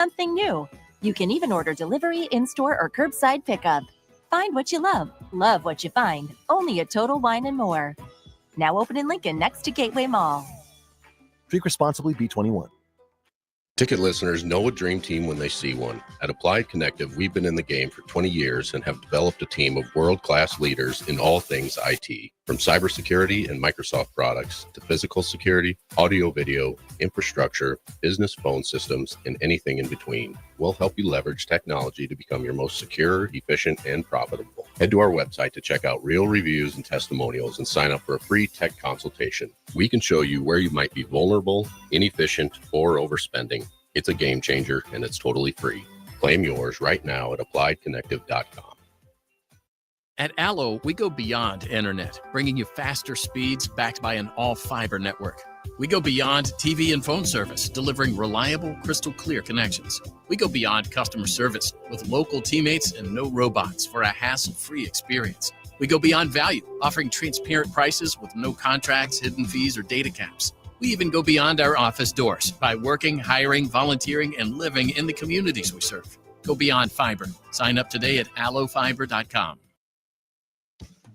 something new. You can even order delivery, in-store, or curbside pickup. Find what you love what you find, only at Total Wine & More. Now open in Lincoln next to Gateway Mall. Drink responsibly, B21. Ticket listeners know a dream team when they see one. At Applied Connective, we've been in the game for 20 years and have developed a team of world-class leaders in all things IT, from cybersecurity and Microsoft products to physical security, audio-video, infrastructure, business phone systems, and anything in between. We'll help you leverage technology to become your most secure, efficient, and profitable. Head to our website to check out real reviews and testimonials and sign up for a free tech consultation. We can show you where you might be vulnerable, inefficient, or overspending. It's a game changer, and it's totally free. Claim yours right now at appliedconnective.com. At Allo, we go beyond internet, bringing you faster speeds backed by an all-fiber network. We go beyond TV and phone service, delivering reliable, crystal clear connections. We go beyond customer service with local teammates and no robots for a hassle-free experience. We go beyond value, offering transparent prices with no contracts, hidden fees, or data caps. We even go beyond our office doors by working, hiring, volunteering, and living in the communities we serve. Go beyond fiber. Sign up today at allofiber.com.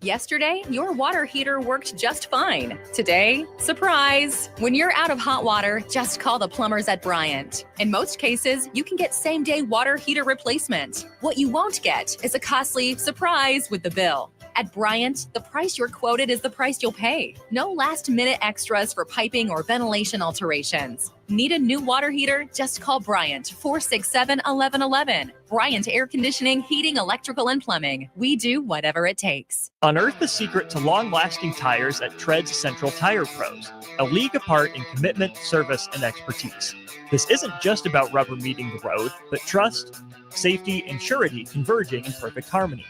Yesterday, your water heater worked just fine. Today, surprise! When you're out of hot water, just call the plumbers at Bryant. In most cases, you can get same-day water heater replacement. What you won't get is a costly surprise with the bill. At Bryant, the price you're quoted is the price you'll pay. No last-minute extras for piping or ventilation alterations. Need a new water heater? Just call Bryant, 467-1111. Bryant Air Conditioning, Heating, Electrical, and Plumbing. We do whatever it takes. Unearth the secret to long-lasting tires at Tread's Central Tire Pros, a league apart in commitment, service, and expertise. This isn't just about rubber meeting the road, but trust, safety, and surety converging in perfect harmony.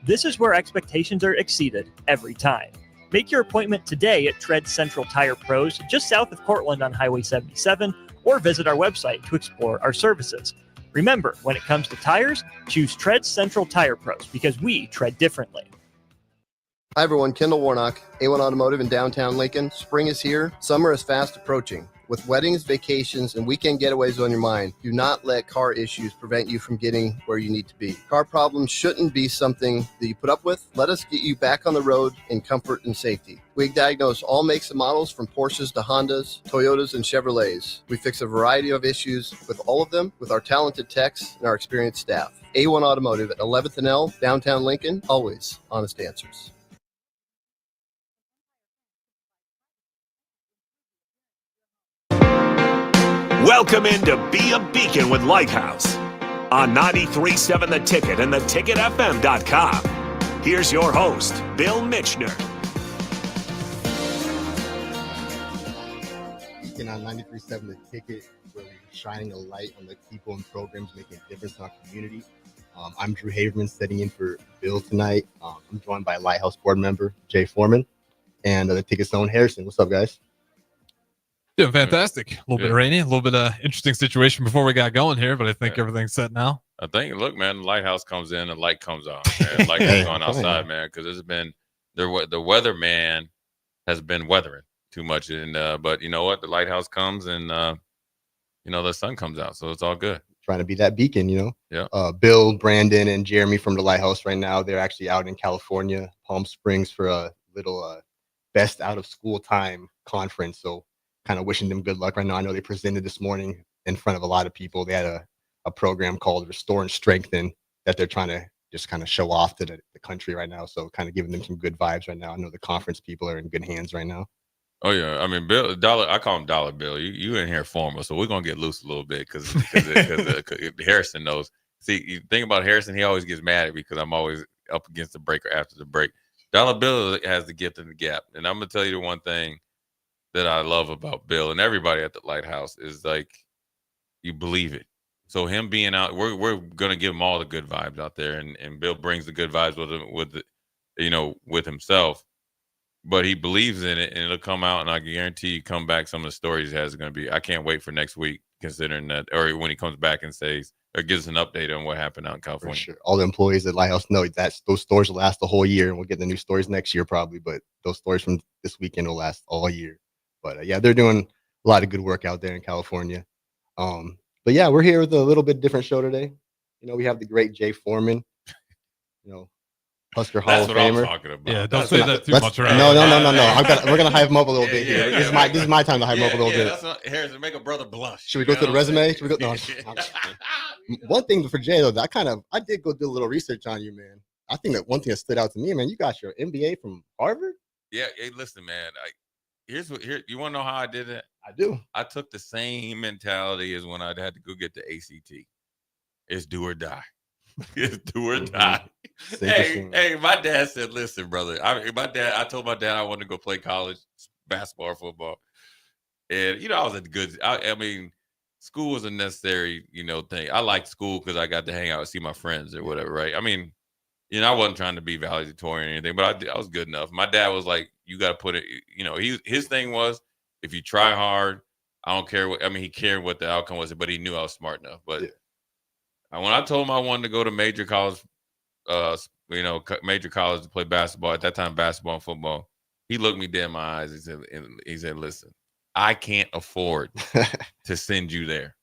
This is where expectations are exceeded every time. Make your appointment today at Tread Central Tire Pros, just south of Cortland on Highway 77, or visit our website to explore our services. Remember, when it comes to tires, choose Tread Central Tire Pros because we tread differently. Hi everyone, Kendall Warnock, A1 Automotive in downtown Lincoln. Spring is here, summer is fast approaching. With weddings, vacations, and weekend getaways on your mind, do not let car issues prevent you from getting where you need to be. Car problems shouldn't be something that you put up with. Let us get you back on the road in comfort and safety. We diagnose all makes and models from Porsches to Hondas, Toyotas, and Chevrolets. We fix a variety of issues with all of them with our talented techs and our experienced staff. A1 Automotive at 11th and L, downtown Lincoln, always honest answers. Welcome in to Be a Beacon with Lighthouse on 93.7 The Ticket and theticketfm.com. Here's your host, Bill Mitchner. Beacon on 93.7 The Ticket, where we're shining a light on the people and programs making a difference in our community. I'm Drew Haverman, sitting in for Bill tonight. I'm joined by Lighthouse board member Jay Foreman and the Ticket's own Harrison. What's up, guys? Doing fantastic. A little bit rainy, a little bit of interesting situation before we got going here, but I think everything's set now. I think, look, man, the lighthouse comes in, the light comes on. Man. Light comes on outside, man, because it's been the weather man has been weathering too much, and but you know what? The lighthouse comes, and the sun comes out, so it's all good. Trying to be that beacon, Yeah. Bill, Brandon, and Jeremy from the Lighthouse right now. They're actually out in California, Palm Springs, for a little best out of school time conference. So, kind of wishing them good luck right now. I know they presented this morning in front of a lot of people. They had a program called Restore and Strengthen that they're trying to just kind of show off to the country right now. So kind of giving them some good vibes right now. I know the conference people are in good hands right now. Oh yeah, I mean, Bill, Dollar. I call him Dollar Bill. You in here formal, so we're gonna get loose a little bit because Harrison knows. See, you think about Harrison, he always gets mad at me because I'm always up against the break or after the break. Dollar Bill has the gift in the gap, and I'm gonna tell you the one thing that I love about Bill and everybody at the Lighthouse is like you believe it. So him being out, we're gonna give him all the good vibes out there, and Bill brings the good vibes with himself. But he believes in it, and it'll come out, and I guarantee you come back, some of the stories he has are going to be, I can't wait for next week, considering that, or when he comes back and says, or gives an update on what happened out in California. For sure. All the employees at Lighthouse know that those stories will last the whole year, and we'll get the new stories next year probably, but those stories from this weekend will last all year. But yeah, they're doing a lot of good work out there in California. But yeah, we're here with a little bit different show today. You know, we have the great Jay Foreman, you know, Husker Hall That's of what I'm Famer. talking about. Yeah, don't say that too much around. No. We're gonna hype him up a little bit here. This is my time to hype him up a little bit. That's what, Harrison, make a brother blush. Should we go through the resume? Should we go? No. One thing for Jay though, I did go do a little research on you, man. I think that one thing that stood out to me, man, you got your MBA from Harvard. Yeah. Hey, listen, man. Here you want to know how I did it? I do. I took the same mentality as when I had to go get the ACT. It's do or die. It's do or die. Hey, my dad said, listen, brother. I told my dad I wanted to go play college basketball or football. And, you know, I was I mean, school was a necessary, you know, thing. I liked school because I got to hang out and see my friends or whatever, right? I mean, you know, I wasn't trying to be valedictorian or anything, but I was good enough. My dad was like, you got to put it, you know, his thing was, if you try hard, I don't care he cared what the outcome was, but he knew I was smart enough. But when I told him I wanted to go to major college to play basketball, at that time, basketball and football, he looked me dead in my eyes. He said, listen, I can't afford to send you there.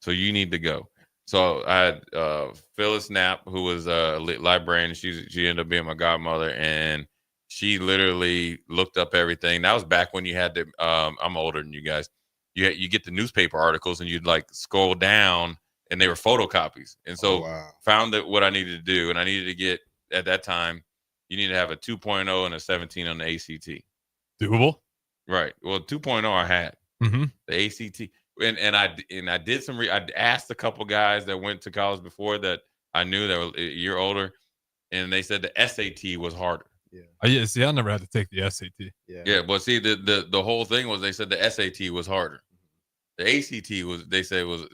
So you need to go. So I had Phyllis Knapp, who was a librarian. She ended up being my godmother, and she literally looked up everything. That was back when you had to. I'm older than you guys. You get the newspaper articles, and you'd like scroll down, and they were photocopies. And so found that what I needed to do, and I needed to get at that time. You need to have a 2.0 and a 17 on the ACT. Doable. Right. Well, 2.0 I had the ACT. And I did some. I asked a couple guys that went to college before that I knew that were a year older, and they said the SAT was harder. Yeah. See, I never had to take the SAT. Yeah. But see, the whole thing was they said the SAT was harder. The ACT they said was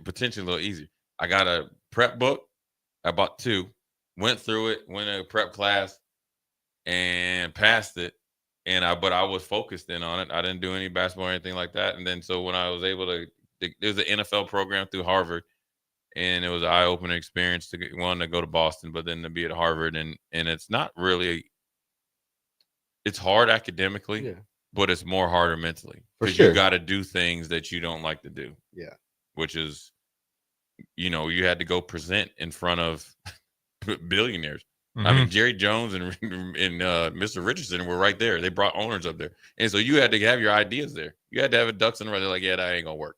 potentially a little easier. I got a prep book. I bought 2, went through it, went in a prep class, and passed it. But I was focused in on it. I didn't do any basketball or anything like that. And then so when I was able to, there's an NFL program through Harvard, and it was an eye-opening experience to go to Boston, but then to be at Harvard, and it's not really, it's hard academically, but it's more harder mentally because you got to do things that you don't like to do. Yeah, which is, you know, you had to go present in front of billionaires. I mean, Jerry Jones and Mr. Richardson were right there. They brought owners up there. And so you had to have your ideas there. You had to have a ducks in a row. They're like, yeah, that ain't going to work.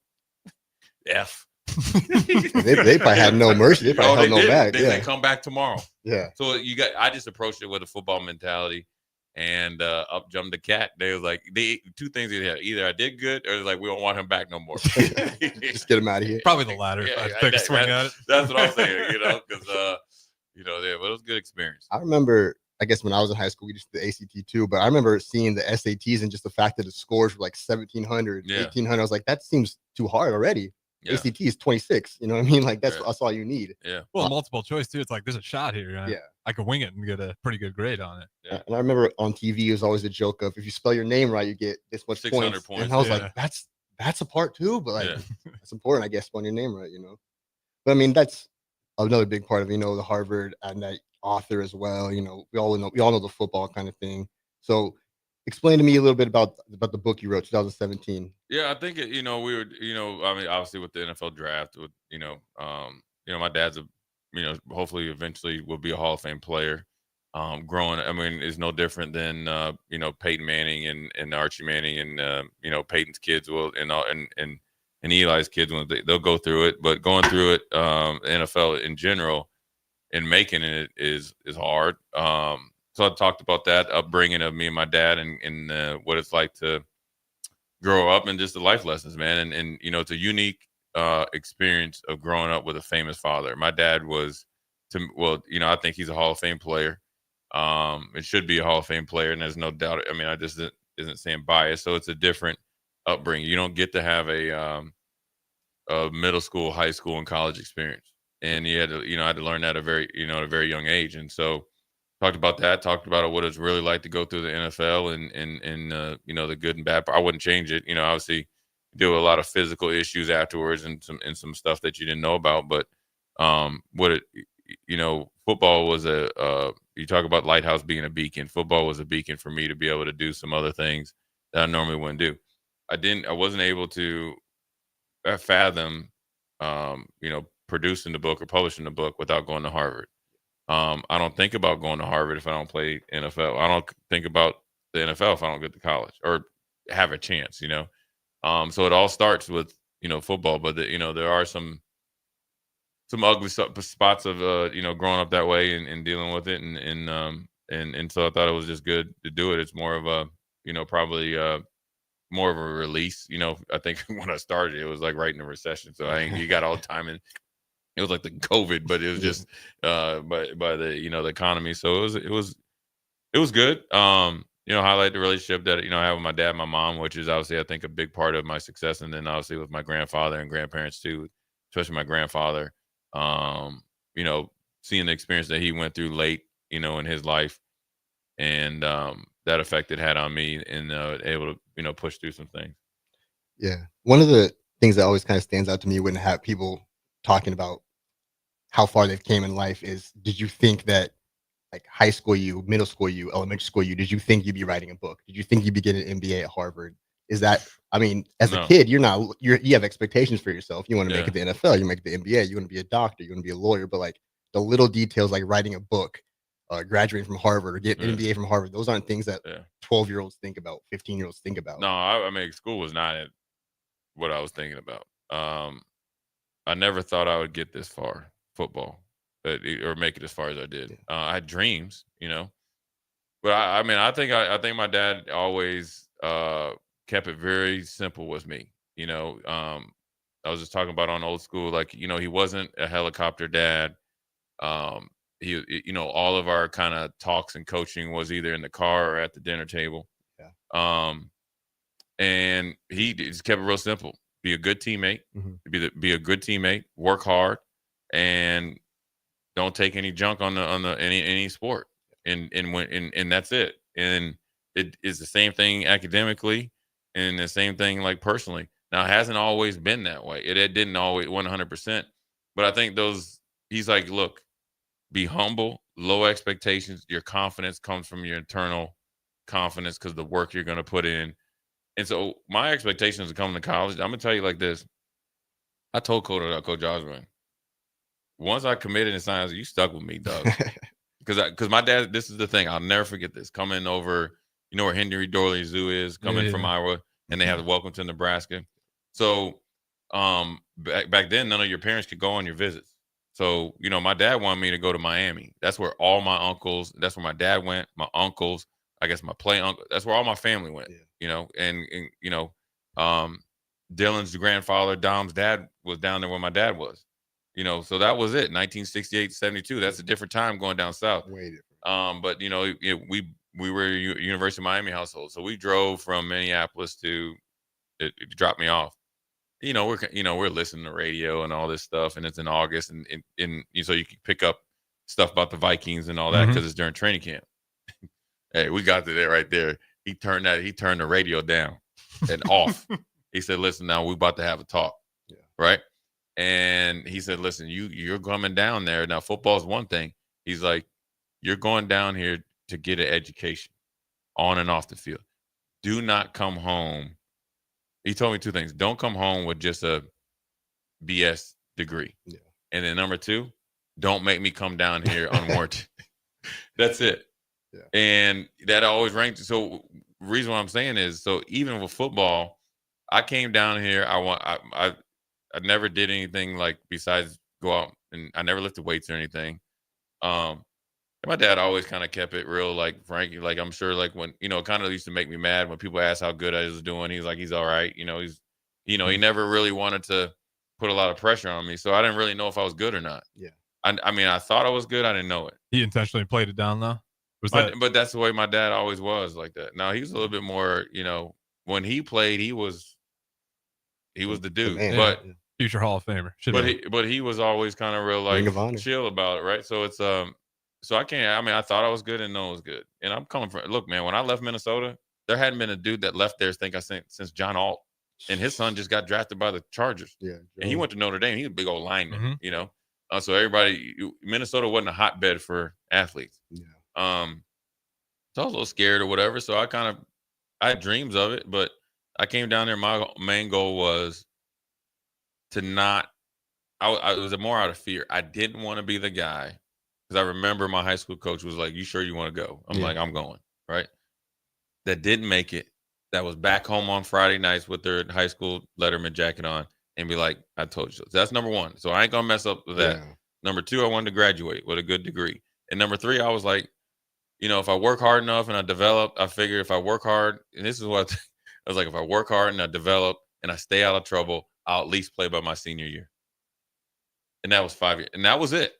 F. they probably had no mercy. They probably held no back. They come back tomorrow. Yeah. So I just approached it with a football mentality, and up jumped the cat. They was like, 2 things they had. Either I did good, or like, we don't want him back no more. Just get him out of here. Probably the latter. Yeah, I'd take a swing at it. That's what I'm saying, you know, because but it was a good experience. I remember, I guess when I was in high school, we just did the ACT too, but I remember seeing the SATs and just the fact that the scores were like 1,700, 1,800. I was like, that seems too hard already. Yeah. ACT is 26. You know what I mean? Like that's all you need. Yeah. Well, multiple choice too. It's like there's a shot here. I could wing it and get a pretty good grade on it. Yeah. And I remember on TV, it was always a joke of if you spell your name right, you get this much 600 points. And I was like, that's a part too, but like it's important, I guess, spelling your name right, you know. But I mean, that's another big part of, you know, the Harvard and that author as well. You know, we all know the football kind of thing. So explain to me a little bit about the book you wrote, 2017. Yeah, I think we were, I mean, obviously with the NFL draft, with my dad's hopefully eventually will be a Hall of Fame player. Growing, I mean, is no different than Peyton Manning and Archie Manning and Peyton's kids will and Eli's kids when they'll go through it. But going through it, NFL in general, and making it is hard. So I talked about that upbringing of me and my dad and what it's like to grow up and just the life lessons, man. And it's a unique experience of growing up with a famous father. My dad was, I think he's a Hall of Fame player. It should be a Hall of Fame player, and there's no doubt. I mean, I just isn't saying bias. So it's a different upbringing. You don't get to have a middle school, high school, and college experience. And you had to, I had to learn that at a very young age. And so talked about what it's really like to go through the NFL and the good and bad. I wouldn't change it. Obviously deal with a lot of physical issues afterwards and some stuff that you didn't know about. But football was you talk about Lighthouse being a beacon. Football was a beacon for me to be able to do some other things that I normally wouldn't do. I wasn't able to fathom, producing the book or publishing the book without going to Harvard. I don't think about going to Harvard if I don't play NFL. I don't think about the NFL if I don't get to college or have a chance, So it all starts with, football, but there are some ugly spots of, growing up that way and dealing with it. And so I thought it was just good to do it. It's more of a, probably, more of a release. I think when I started, it was like right in the recession. So you got all the time, and it was like the COVID, but it was just by the the economy. So it was good. Highlight the relationship that I have with my dad and my mom, which is obviously I think a big part of my success, and then obviously with my grandfather and grandparents too, especially my grandfather. Seeing the experience that he went through late, in his life, and that effect it had on me, and able to push through some things. Yeah, one of the things that always kind of stands out to me when have people talking about how far they've came in life is, did you think that like high school you, middle school you, elementary school you, did you think you'd be writing a book? Did you think you'd be getting an MBA at Harvard? Is that, I mean, as a kid, you have expectations for yourself. You want to make it to the NFL, you make it to the NBA, you want to be a doctor, you want to be a lawyer, but like the little details, like writing a book, graduating from Harvard or getting an MBA from Harvard, those aren't things that 12-year-olds think about, 15-year-olds think about. No, I mean, school was not what I was thinking about. I never thought I would get this far, football, or make it as far as I did. I had dreams, but I think my dad always kept it very simple with me. I was just talking about on old school, like, he wasn't a helicopter dad. He, all of our kind of talks and coaching was either in the car or at the dinner table. Yeah. And he just kept it real simple. Be a good teammate, be a good teammate, work hard, and don't take any junk on any sport. And that's it. And it is the same thing academically and the same thing like personally. Now, it hasn't always been that way. It didn't always 100%. But I think he's like, look, be humble, low expectations. Your confidence comes from your internal confidence because the work you're going to put in. And so my expectations of coming to college, I'm going to tell you like this. I told Coach Osborne, once I committed in science, you stuck with me, Doug. Because my dad, this is the thing, I'll never forget this. Coming over, where Henry Dorley Zoo is, coming from Iowa, and they have the Welcome to Nebraska. So back then, none of your parents could go on your visits. So, my dad wanted me to go to Miami. That's where all my uncles, that's where my dad went, my uncles, I guess my play uncle, that's where all my family went, Dylan's grandfather, Dom's dad was down there where my dad was, so that was it. 1968, 72. That's a different time going down south. Way different. But we were a University of Miami household. So we drove from Minneapolis to it dropped me off. We're listening to radio and all this stuff, and it's in August, and so you can pick up stuff about the Vikings and all that because it's during training camp. Hey, we got to that right there. He turned the radio down and off. He said, "Listen, now we're about to have a talk, right?" And he said, "Listen, you're coming down there. Now, football's one thing." He's like, "You're going down here to get an education on and off the field. Do not come home." He told me two things. Don't come home with just a BS degree. Yeah. And then number two, don't make me come down here unwarranted. That's it. Yeah. And that always ranked. So the reason why I'm saying is, so even with football, I came down here. I never did anything like besides go out, and I never lifted weights or anything. My dad always kind of kept it real, like Frankie, like I'm sure, like when it kind of used to make me mad when people asked how good I was doing. He's like, he's all right, he never really wanted to put a lot of pressure on me, so I didn't really know if I was good or not. Yeah, I mean, I thought I was good, I didn't know it. He intentionally played it down though. But that's the way my dad always was like that. Now he's a little bit more, when he played, he was the dude, but future Hall of Famer. But he was always kind of real like chill about it, right? So it's So I thought I was good and no one was good. And I'm coming from, look, man, when I left Minnesota, there hadn't been a dude that left there since John Alt. And his son just got drafted by the Chargers. Yeah. And he went to Notre Dame. He's a big old lineman, So Minnesota wasn't a hotbed for athletes. Yeah. So I was a little scared or whatever. So I had dreams of it, but I came down there. My main goal was to not. I was more out of fear. I didn't want to be the guy because I remember my high school coach was like, "You sure you want to go?" I'm like, "I'm going." Right. That didn't make it. That was back home on Friday nights with their high school Letterman jacket on and be like, "I told you so." So that's number one. So I ain't gonna mess up with that. Yeah. Number two, I wanted to graduate with a good degree. And number three, I was like, if I work hard enough and I develop, I figure if I work hard, and this is what I was like, if I work hard and I develop and I stay out of trouble, I'll at least play by my senior year. And that was 5 years. And that was it.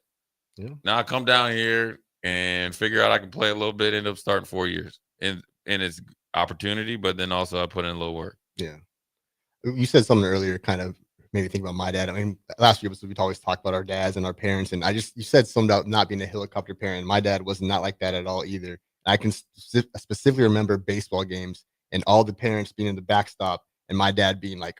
Yeah. Now I come down here and figure out I can play a little bit, end up starting 4 years. And it's opportunity, but then also I put in a little work. Yeah. You said something earlier, kind of made me think about my dad. I mean, last year we'd always talk about our dads and our parents, and you said something about not being a helicopter parent. My dad was not like that at all either. I can specifically remember baseball games and all the parents being in the backstop, and my dad being like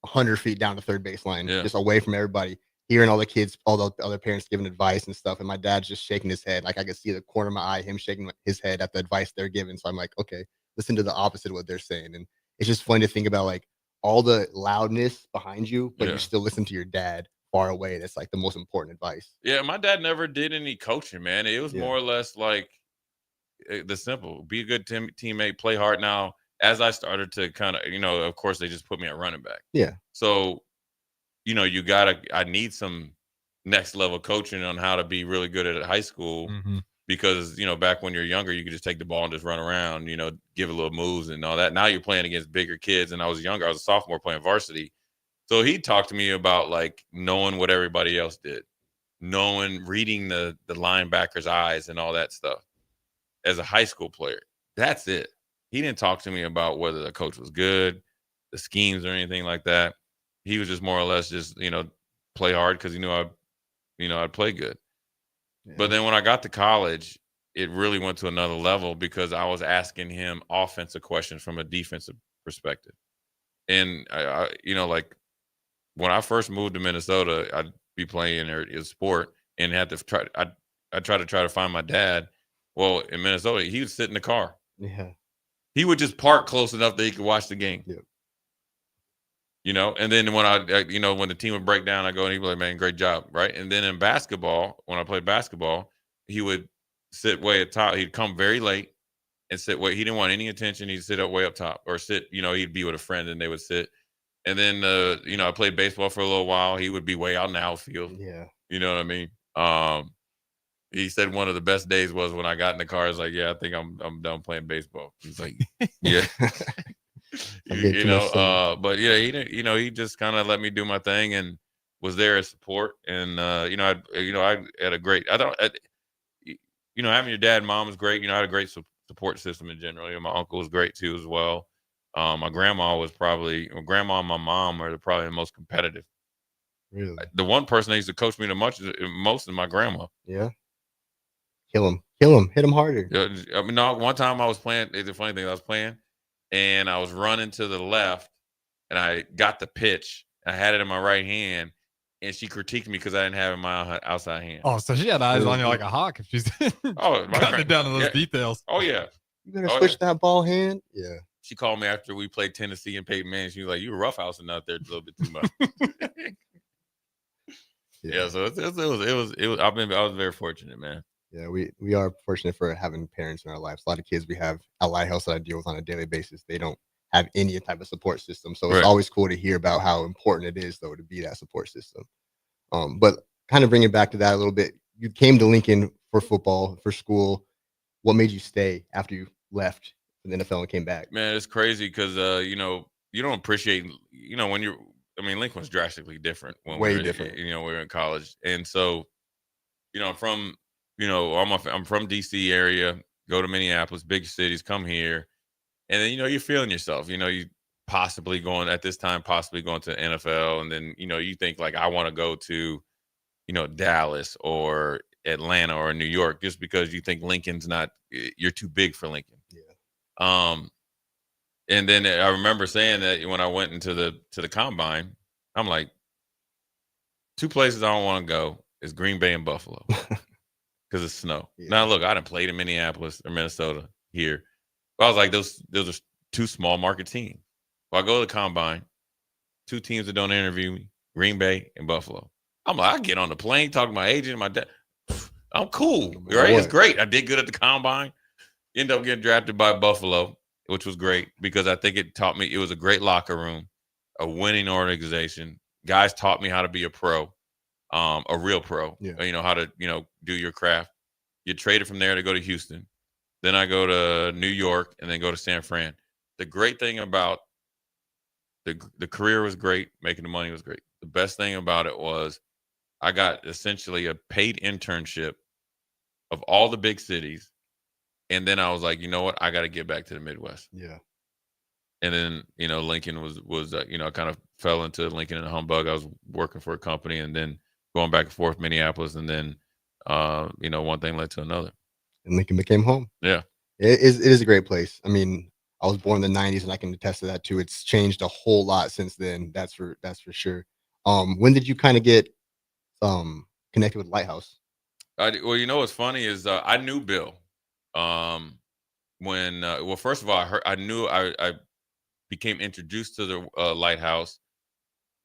100 feet down the third baseline, just away from everybody, hearing all the kids, all the other parents giving advice and stuff, and my dad's just shaking his head. Like I could see the corner of my eye, him shaking his head at the advice they're giving. So I'm like, okay, listen to the opposite of what they're saying. And it's just fun to think about like all the loudness behind you, but you still listen to your dad far away. That's like the most important advice. Yeah, my dad never did any coaching, man. It was more or less like the simple, be a good teammate, play hard. Now, as I started to kind of, of course, they just put me at running back. Yeah. So, I need some next level coaching on how to be really good at high school. Because, back when you're younger, you could just take the ball and just run around, give a little moves and all that. Now you're playing against bigger kids. And I was younger. I was a sophomore playing varsity. So he talked to me about like knowing what everybody else did, reading the linebacker's eyes and all that stuff as a high school player. That's it. He didn't talk to me about whether the coach was good, the schemes or anything like that. He was just more or less just, play hard because he knew I'd play good. But then when I got to college, it really went to another level because I was asking him offensive questions from a defensive perspective. And, like when I first moved to Minnesota, I'd be playing a sport and had to try to find my dad. Well, in Minnesota, he would sit in the car. Yeah. He would just park close enough that he could watch the game. Yep. And then when when the team would break down, I go and he'd be like, "Man, great job." Right. And then in basketball, when I played basketball, he would sit way at top. He'd come very late and sit way. He didn't want any attention. He'd sit up way up top or sit, he'd be with a friend and they would sit. And then, I played baseball for a little while. He would be way out in the outfield. Yeah. You know what I mean? He said one of the best days was when I got in the car. I was like, "Yeah, I think I'm done playing baseball." He's like, "Yeah." But yeah, he didn't, he just kind of let me do my thing and was there as support. And, I had a great, having your dad and mom was great. I had a great support system in general. My uncle was great too, as well. My grandma and my mom are probably the most competitive. Really? The one person that used to coach me the most is my grandma. Yeah. Kill him, hit him harder. One time I was playing, it's a funny thing, I was playing and I was running to the left and I got the pitch. I had it in my right hand and she critiqued me because I didn't have it in my outside hand. Oh, so she had eyes on you like a hawk if she's cutting it down to those details. Oh, yeah. You better switch that ball hand. Yeah. She called me after we played Tennessee and Peyton Manning. She was like, "You were roughhousing out there a little bit too much." Yeah, so it was. I was very fortunate, man. Yeah, we are fortunate for having parents in our lives. A lot of kids we have at Lighthouse that I deal with on a daily basis, they don't have any type of support system. So it's always cool to hear about how important it is, though, to be that support system. But kind of bringing it back to that a little bit, you came to Lincoln for football, for school. What made you stay after you left the NFL and came back? Man, it's crazy because you don't appreciate when you're. I mean, Lincoln was drastically different when way different. We were in college, and so I'm from DC area. Go to Minneapolis, big cities, come here, and then you're feeling yourself. You possibly going to the NFL, and then you think like I want to go to Dallas or Atlanta or New York just because you think you're too big for Lincoln. Yeah. And then I remember saying that when I went into the combine, I'm like, two places I don't want to go is Green Bay and Buffalo because it's snow. Yeah. Now, look, I done played in Minneapolis or Minnesota here. But I was like, those are two small market teams. If I go to the combine, two teams that don't interview me, Green Bay, and Buffalo. I'm like, I get on the plane, talk to my agent, and my dad. I'm cool, right? It's great. I did good at the combine. End up getting drafted by Buffalo, which was great because I think it taught me, it was a great locker room, a winning organization. Guys taught me how to be a pro, a real pro, how to, do your craft. You traded from there to go to Houston. Then I go to New York and then go to San Fran. The great thing about the career was great. Making the money was great. The best thing about it was I got essentially a paid internship of all the big cities. And then I was like, you know what? I got to get back to the Midwest. Yeah. And then, Lincoln was I kind of fell into Lincoln and Humbug. I was working for a company and then going back and forth Minneapolis. And then, one thing led to another. And Lincoln became home. Yeah. It is a great place. I mean, I was born in the 90s and I can attest to that too. It's changed a whole lot since then. That's for sure. When did you kind of get connected with Lighthouse? What's funny is I knew Bill. First of all, I became introduced to the Lighthouse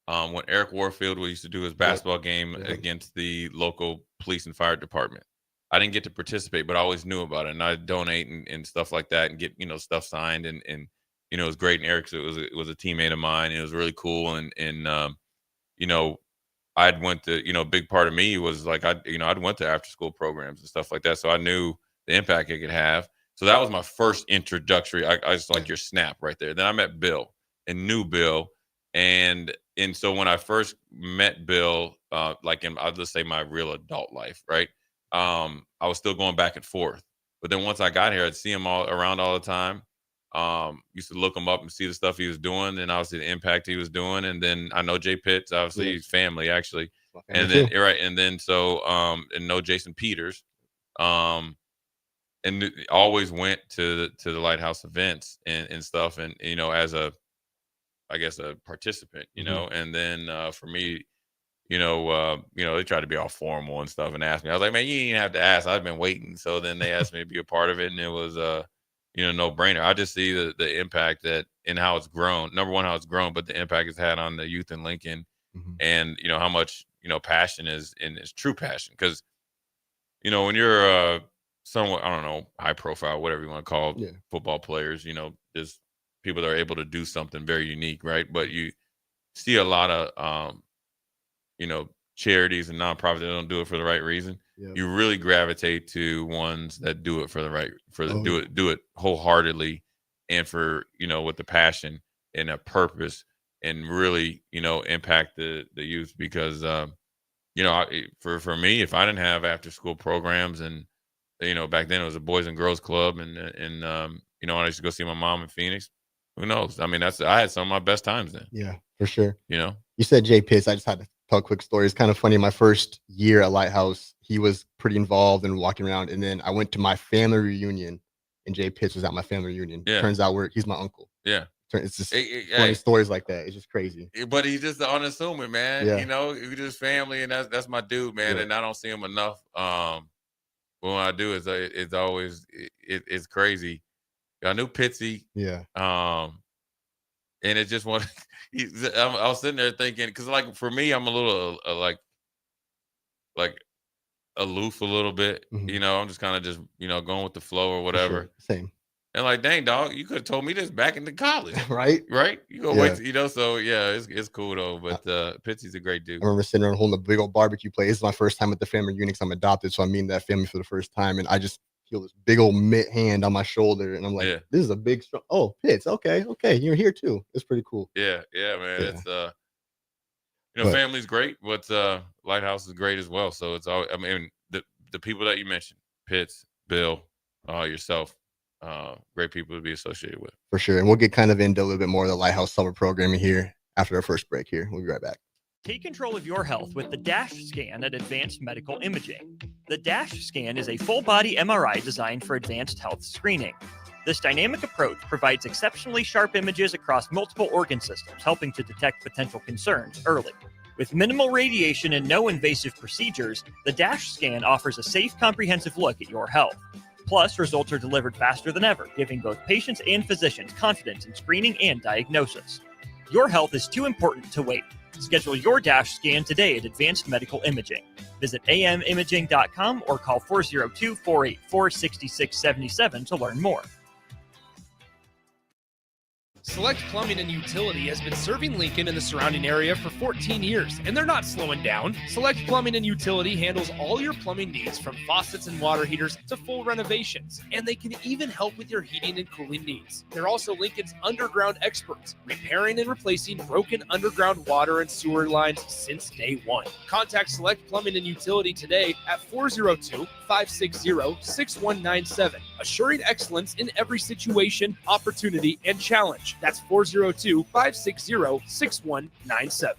when Eric Warfield used to do his basketball game against the local police and fire department. I didn't get to participate, but I always knew about it, and I'd donate and stuff like that, and get stuff signed, and it was great. And Eric was a teammate of mine, and it was really cool. And I'd went to a big part of me was like I'd went to after school programs and stuff like that, so I knew the impact it could have. So that was my first introductory. I just like your snap right there. Then I met Bill and knew Bill, and so when I first met Bill, I'll just say my real adult life, right? I was still going back and forth, but then once I got here, I'd see him all around all the time. Used to look him up and see the stuff he was doing, and obviously the impact he was doing. And then I know Jay Pitts, obviously he's family actually, and then and know Jason Peters, and always went to the Lighthouse events and stuff, and as a participant, and then for me. They tried to be all formal and stuff and asked me. I was like, man, you didn't have to ask. I've been waiting. So then they asked me to be a part of it, and it was no brainer. I just see the impact that and how it's grown. Number one, how it's grown, but the impact it's had on the youth in Lincoln, and how much passion is and it's true passion. Because when you're somewhat, I don't know, high profile, whatever you want to call football players, there's people that are able to do something very unique, right? But you see a lot of charities and nonprofits that don't do it for the right reason. You really gravitate to ones that do it for the right, do it wholeheartly, and for with the passion and a purpose, and really impact the youth. Because for me, if I didn't have after school programs, and back then it was a Boys and Girls Club, and I used to go see my mom in Phoenix. Who knows? I mean, I had some of my best times then. Yeah, for sure. You said Jay Pitts. I just had to tell a quick story. It's kind of funny. My first year at Lighthouse, he was pretty involved and walking around. And then I went to my family reunion, and Jay Pitts was at my family reunion. Yeah. Turns out he's my uncle. Yeah. It's just funny stories like that. It's just crazy. But he's just unassuming, man. Yeah. We just family, and that's my dude, man. Yeah. And I don't see him enough. But when I do, it's always it's crazy. I knew Pitsy. Yeah. And it just I was sitting there thinking, because like for me, I'm a little like aloof a little bit. I'm just kind of just going with the flow or whatever. Sure. Same. And like, dang dog, you could have told me this back in the college, right? You go wait, So yeah, it's cool though. But Pitsy's a great dude. I remember sitting around holding a big old barbecue plate. This is my first time at the family reunion because I'm adopted, so I'm meeting that family for the first time, and I just feel this big old mitt hand on my shoulder, and I'm like, this is a big strong. Oh, Pitts, okay, you're here too. It's pretty cool. Yeah, man. Yeah. It's family's great, but Lighthouse is great as well. So it's all. I mean, the people that you mentioned, Pitts, Bill, yourself, great people to be associated with. For sure, and we'll get kind of into a little bit more of the Lighthouse summer programming here after our first break. Here, we'll be right back. Take control of your health with the DASH scan at Advanced Medical Imaging. The DASH scan is a full-body MRI designed for advanced health screening. This dynamic approach provides exceptionally sharp images across multiple organ systems, helping to detect potential concerns early. With minimal radiation and no invasive procedures, the DASH scan offers a safe, comprehensive look at your health. Plus, results are delivered faster than ever, giving both patients and physicians confidence in screening and diagnosis. Your health is too important to wait. Schedule your DASH scan today at Advanced Medical Imaging. Visit amimaging.com or call 402-484-6677 to learn more. Select Plumbing and Utility has been serving Lincoln and the surrounding area for 14 years, and they're not slowing down. Select Plumbing and Utility handles all your plumbing needs, from faucets and water heaters to full renovations, and they can even help with your heating and cooling needs. They're also Lincoln's underground experts, repairing and replacing broken underground water and sewer lines since day one. Contact Select Plumbing and Utility today at 402-560-6197, assuring excellence in every situation, opportunity, and challenge. That's 402-560-6197.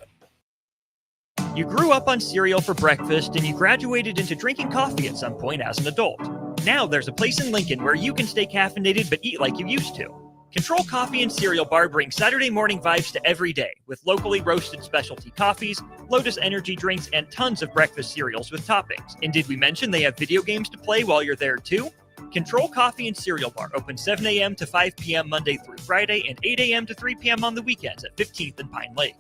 You grew up on cereal for breakfast and you graduated into drinking coffee at some point as an adult. Now there's a place in Lincoln where you can stay caffeinated but eat like you used to. Control Coffee and Cereal Bar brings Saturday morning vibes to every day with locally roasted specialty coffees, Lotus energy drinks, and tons of breakfast cereals with toppings. And did we mention they have video games to play while you're there too? Control Coffee and Cereal Bar open 7 a.m. to 5 p.m. Monday through Friday and 8 a.m. to 3 p.m. on the weekends at 15th and Pine Lake.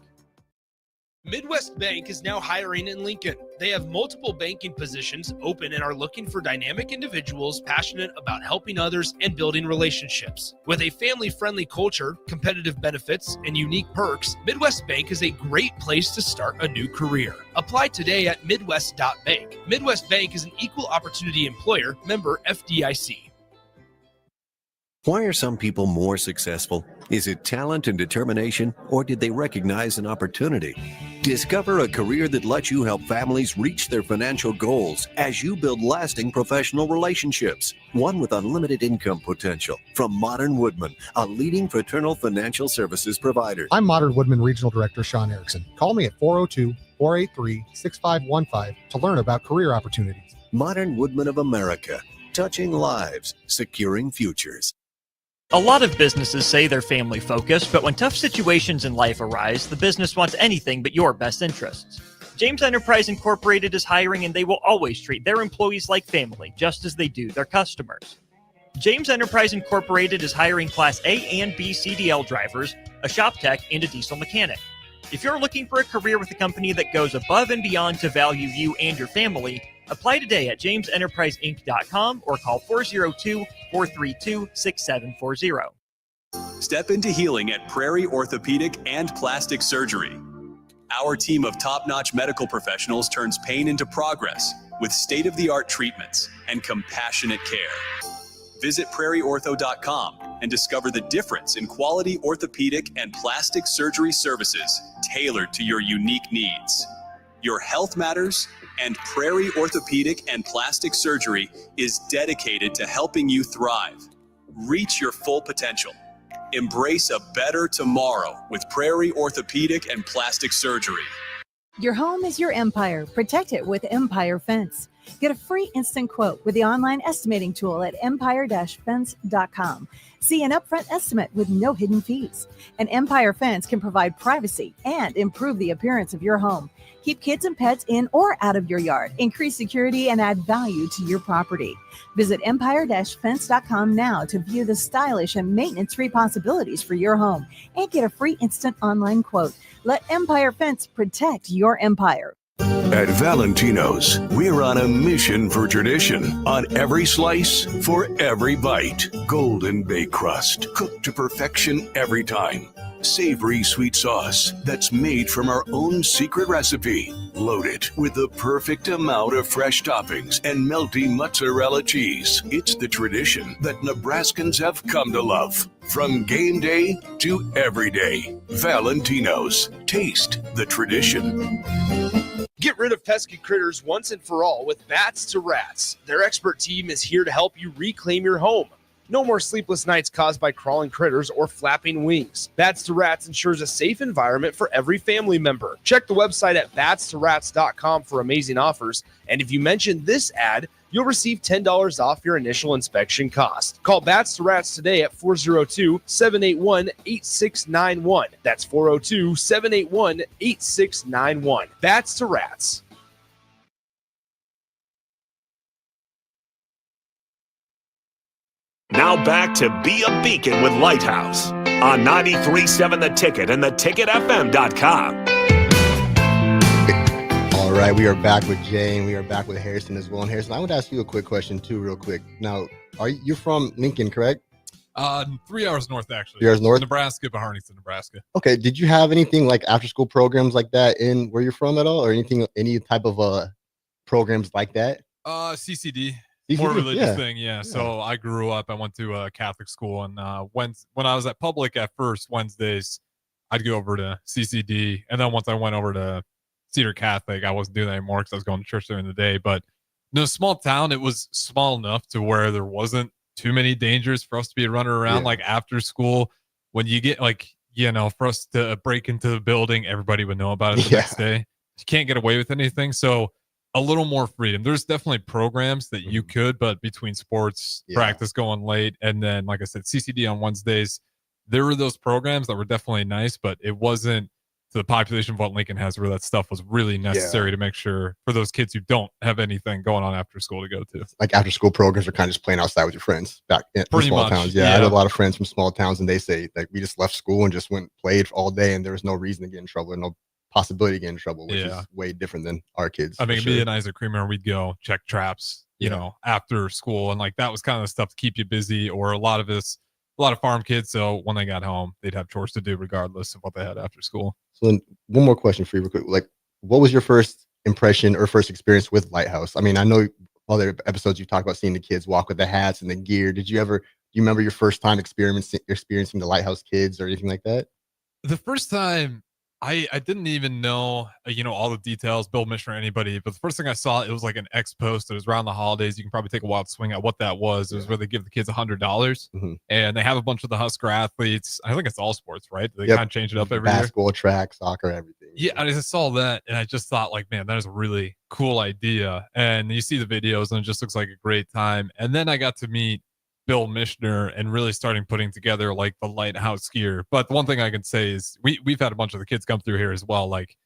Midwest Bank is now hiring in Lincoln. They have multiple banking positions open and are looking for dynamic individuals passionate about helping others and building relationships. With a family-friendly culture, competitive benefits, and unique perks, Midwest Bank is a great place to start a new career. Apply today at midwest.bank. Midwest Bank is an equal opportunity employer, member FDIC. Why are some people more successful? Is it talent and determination, or did they recognize an opportunity? Discover a career that lets you help families reach their financial goals as you build lasting professional relationships, one with unlimited income potential. From Modern Woodman, a leading fraternal financial services provider. I'm Modern Woodman Regional Director Sean Erickson. Call me at 402-483-6515 to learn about career opportunities. Modern Woodman of America, touching lives, securing futures. A lot of businesses say they're family focused, but when tough situations in life arise, the business wants anything but your best interests. James Enterprise Incorporated is hiring, and they will always treat their employees like family, just as they do their customers. James Enterprise Incorporated is hiring Class A and B CDL drivers, a shop tech, and a diesel mechanic. If you're looking for a career with a company that goes above and beyond to value you and your family, apply today at jamesenterpriseinc.com or call 402-432-6740. Step into healing at Prairie Orthopedic and Plastic Surgery. Our team of top-notch medical professionals turns pain into progress with state-of-the-art treatments and compassionate care. Visit prairieortho.com and discover the difference in quality orthopedic and plastic surgery services tailored to your unique needs. Your health matters, and Prairie Orthopedic and Plastic Surgery is dedicated to helping you thrive. Reach your full potential. Embrace a better tomorrow with Prairie Orthopedic and Plastic Surgery. Your home is your empire. Protect it with Empire Fence. Get a free instant quote with the online estimating tool at empire-fence.com. See an upfront estimate with no hidden fees. An Empire Fence can provide privacy and improve the appearance of your home. Keep kids and pets in or out of your yard. Increase security and add value to your property. Visit empire-fence.com now to view the stylish and maintenance-free possibilities for your home and get a free instant online quote. Let Empire Fence protect your empire. At Valentino's, we're on a mission for tradition. On every slice, for every bite. Golden baked crust, cooked to perfection every time. Savory sweet sauce that's made from our own secret recipe. Loaded with the perfect amount of fresh toppings and melty mozzarella cheese. It's the tradition that Nebraskans have come to love. From game day to every day. Valentino's. Taste the tradition. Get rid of pesky critters once and for all with Bats to Rats. Their expert team is here to help you reclaim your home. No more sleepless nights caused by crawling critters or flapping wings. Bats to Rats ensures a safe environment for every family member. Check the website at batstorats.com for amazing offers. And if you mention this ad, you'll receive $10 off your initial inspection cost. Call Bats to Rats today at 402-781-8691. That's 402-781-8691. Bats to Rats. Now back to Be a Beacon with Lighthouse on 93.7 The Ticket and theticketfm.com. right, we are back with Jay and we are back with Harrison as well. And Harrison, I would ask you a quick question too, real quick. Now, you're from Lincoln, correct? 3 hours north, actually. 3 hours north? Nebraska, but Harnington, Nebraska. Okay. Did you have anything like after school programs like that in where you're from at all, or any type of programs like that? CCD. CCD, More religious yeah. thing, yeah. So I grew up. I went to a Catholic school, and when I was at public at first Wednesdays, I'd go over to CCD, and then once I went over to Cedar Catholic, I wasn't doing that anymore because I was going to church during the day. But in a small town, it was small enough to where there wasn't too many dangers for us to be running around like after school. When you get for us to break into the building, everybody would know about it the next day. You can't get away with anything, so a little more freedom. There's definitely programs that you could, but between sports, practice going late, and then, like I said, CCD on Wednesdays, there were those programs that were definitely nice, but it wasn't to the population of what Lincoln has, where that stuff was really necessary to make sure for those kids who don't have anything going on after school to go to. Like after school programs are kind of just playing outside with your friends back in small towns. Yeah, I had a lot of friends from small towns, and they say like we just left school and just went played all day, and there was no reason to get in trouble and no possibility to get in trouble, which is way different than our kids. I mean, me and Isaac Creamer, we'd go check traps, you know, after school, and like that was kind of the stuff to keep you busy. Or a lot of farm kids, so when they got home, they'd have chores to do regardless of what they had after school. So then one more question for you real quick. Like, what was your first impression or first experience with Lighthouse? I mean, I know other episodes you talked about seeing the kids walk with the hats and the gear. Do you remember your first time experiencing the Lighthouse kids or anything like that? The first time, I didn't even know, all the details, Bill Mishner or anybody, but the first thing I saw, it was like an X post. It was around the holidays. You can probably take a wild swing at what that was. It was where they give the kids $100 and they have a bunch of the Husker athletes. I think it's all sports, right? They kind of change it up every year. Basketball, track, soccer, everything. Yeah, I just saw that and I just thought like, man, that is a really cool idea. And you see the videos and it just looks like a great time. And then I got to meet Bill Mishner and really starting putting together like the Lighthouse gear. But the one thing I can say is we've had a bunch of the kids come through here as well. Like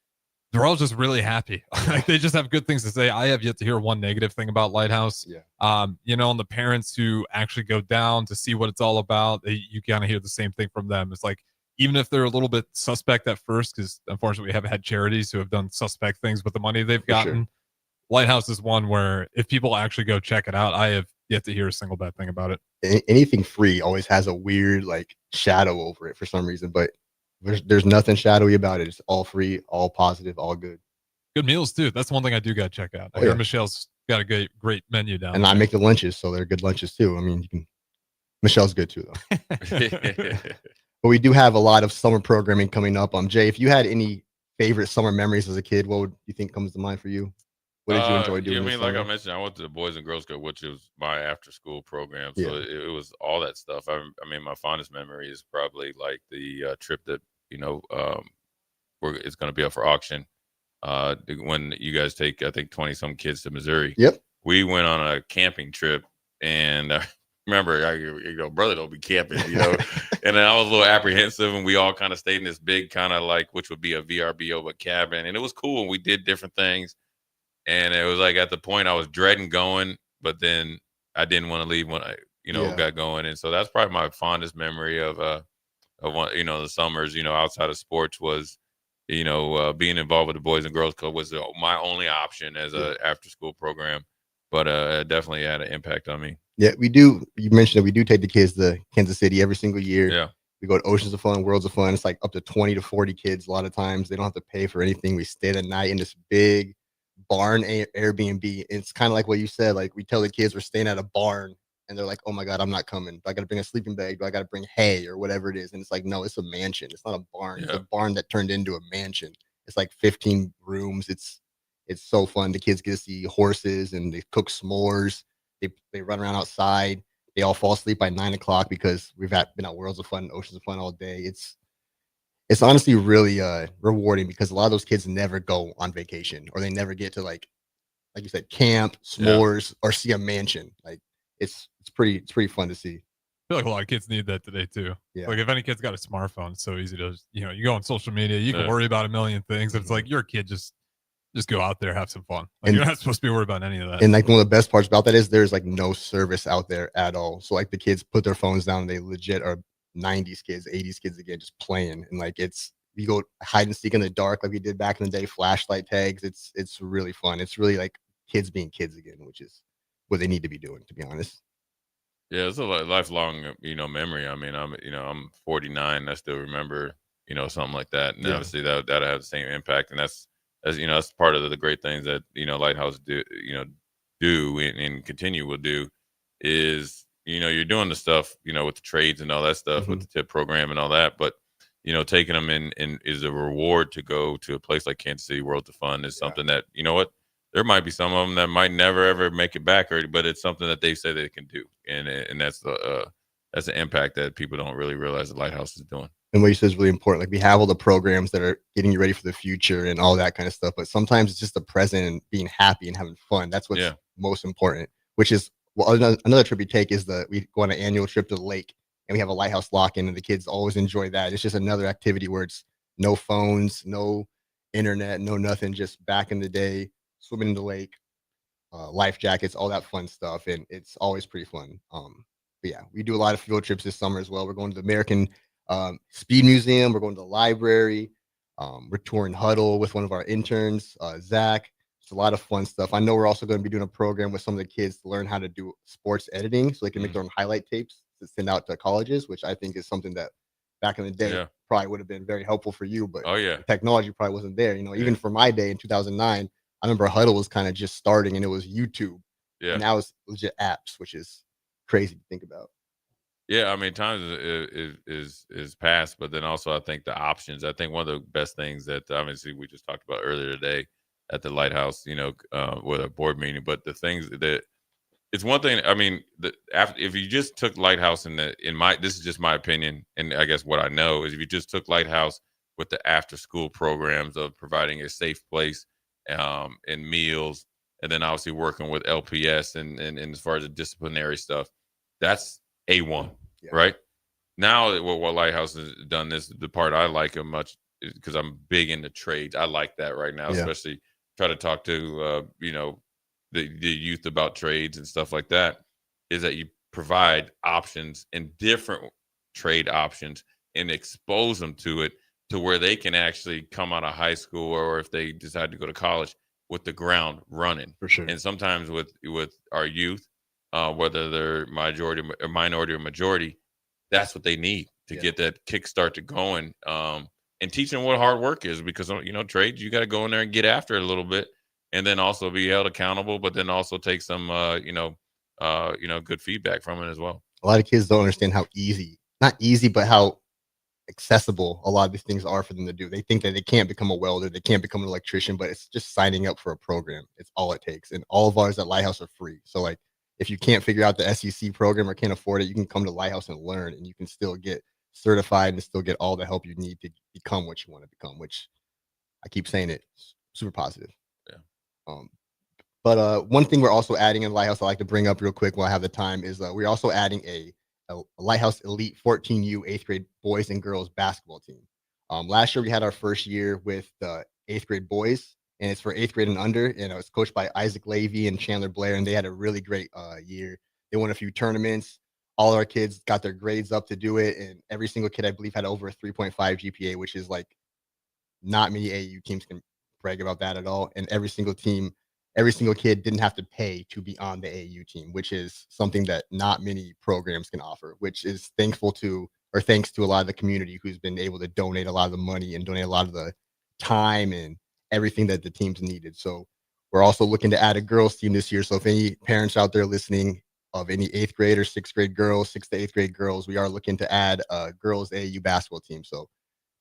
they're all just really happy. Like they just have good things to say. I have yet to hear one negative thing about Lighthouse. And the parents who actually go down to see what it's all about, you kind of hear the same thing from them. It's like, even if they're a little bit suspect at first, because unfortunately we have had charities who have done suspect things with the money they've gotten. Lighthouse is one where if people actually go check it out, I have yet to hear a single bad thing about it. Anything free always has a weird like shadow over it for some reason, but there's nothing shadowy about it. It's all free, all positive, all good. Good meals too. That's one thing I do got to check out. I hear Michelle's got a great menu down and there. I make the lunches, so they're good lunches too. I mean, Michelle's good too though. But we do have a lot of summer programming coming up. Jay, if you had any favorite summer memories as a kid, what would you think comes to mind for you? What did you enjoy doing? I mean, like I mentioned, I went to the Boys and Girls Club, which was my after-school program. So it was all that stuff. I mean, my fondest memory is probably like the trip that it's going to be up for auction. When you guys take, I think 20-some kids to Missouri. Yep. We went on a camping trip, and remember, brother don't be camping, and then I was a little apprehensive, and we all kind of stayed in this big kind of like, which would be a VRBO but cabin, and it was cool, and we did different things. And it was like at the point I was dreading going, but then I didn't want to leave when I, got going. And so that's probably my fondest memory of one, the summers, outside of sports was, being involved with the Boys and Girls Club was my only option as a after school program, but it definitely had an impact on me. Yeah, we do. You mentioned that we do take the kids to Kansas City every single year. Yeah. We go to Oceans of Fun, Worlds of Fun. It's like up to 20 to 40 kids. A lot of times they don't have to pay for anything. We stay the night in this big barn Airbnb. It's kind of like what you said. Like we tell the kids we're staying at a barn, and they're like, "Oh my God, I'm not coming. Do I got to bring a sleeping bag? Do I got to bring hay or whatever it is?" And it's like, no, it's a mansion. It's not a barn. It's a barn that turned into a mansion. It's like 15 rooms. It's so fun. The kids get to see horses and they cook s'mores. They run around outside. They all fall asleep by 9 o'clock because we've been at Worlds of Fun and Oceans of Fun all day. It's honestly really rewarding because a lot of those kids never go on vacation or they never get to like you said, camp, s'mores, or see a mansion. Like it's pretty fun to see. I feel like a lot of kids need that today too. Yeah. Like if any kid's got a smartphone, it's so easy to, you go on social media, you can worry about a million things. It's like you're a kid, just go out there, have some fun. Like you're not supposed to be worried about any of that. And like one of the best parts about that is there's like no service out there at all. So like the kids put their phones down, and they legit are 90s kids, 80s kids again, just playing. And like it's we go hide and seek in the dark like we did back in the day, flashlight tags. It's really fun. It's really like kids being kids again, which is what they need to be doing, to be honest. Yeah, it's a lifelong, memory. I mean, I'm 49. I still remember, something like that, and obviously that'll have the same impact. And that's part of the great things that Lighthouse do and continue will do is you're doing the stuff with the trades and all that stuff with the tip program and all that, but taking them in is a reward to go to a place like Kansas City World of Fun is something that what. There might be some of them that might never ever make it back, but it's something that they say they can do, and that's an impact that people don't really realize the Lighthouse is doing. And what you said is really important. Like we have all the programs that are getting you ready for the future and all that kind of stuff, but sometimes it's just the present and being happy and having fun. That's what's most important. Which is another trip we take is we go on an annual trip to the lake, and we have a Lighthouse lock-in, and the kids always enjoy that. It's just another activity where it's no phones, no internet, no nothing, just back in the day. Swimming in the lake, life jackets, all that fun stuff, and it's always pretty fun. But yeah, we do a lot of field trips this summer as well. We're going to the American Speed Museum. We're going to the library. We're touring Huddle with one of our interns, Zach. It's a lot of fun stuff. I know we're also going to be doing a program with some of the kids to learn how to do sports editing, so they can make their own highlight tapes to send out to colleges, which I think is something that back in the day probably would have been very helpful for you. But technology probably wasn't there. Even for my day in 2009. I remember Huddle was kind of just starting, and it was YouTube. Yeah. And now it's legit apps, which is crazy to think about. Yeah, I mean, times is past, but then also I think the options. I think one of the best things that obviously we just talked about earlier today at the Lighthouse, with a board meeting. But the things that it's one thing. I mean, if you just took Lighthouse this is just my opinion, and I guess what I know is if you just took Lighthouse with the after school programs of providing a safe place. And meals, and then obviously working with LPS and as far as the disciplinary stuff, that's A1, right? Now what Lighthouse has done, the part I like much because I'm big into trades. I like that right now, especially try to talk to the youth about trades and stuff like that, is that you provide options and different trade options and expose them to it, to where they can actually come out of high school, or if they decide to go to college, with the ground running. For sure. And sometimes with our youth, whether they're minority or majority, that's what they need to get that kickstart to going, and teach them what hard work is, because trades, you got to go in there and get after it a little bit, and then also be held accountable, but then also take some good feedback from it as well. A lot of kids don't understand how not easy, but how accessible a lot of these things are for them to do. They think that they can't become a welder, they can't become an electrician, but it's just signing up for a program. It's all it takes. And all of ours at Lighthouse are free. So like, if you can't figure out the SEC program or can't afford it, you can come to Lighthouse and learn, and you can still get certified and still get all the help you need to become what you want to become, which I keep saying it's super positive. But one thing we're also adding in Lighthouse I like to bring up real quick while I have the time is we're also adding a Lighthouse Elite 14U 8th grade boys and girls basketball team. Last year we had our first year with the 8th grade boys, and it's for 8th grade and under. And it's coached by Isaac Levy and Chandler Blair, and they had a really great year. They won a few tournaments. All our kids got their grades up to do it, and every single kid I believe had over a 3.5 GPA, which is like not many AAU teams can brag about that at all. And every single kid didn't have to pay to be on the AAU team, which is something that not many programs can offer, which is thanks to a lot of the community who's been able to donate a lot of the money and donate a lot of the time and everything that the teams needed. So we're also looking to add a girls team this year. So if any parents out there listening of any 8th grade or 6th grade girls, 6th to 8th grade girls, we are looking to add a girls AAU basketball team. So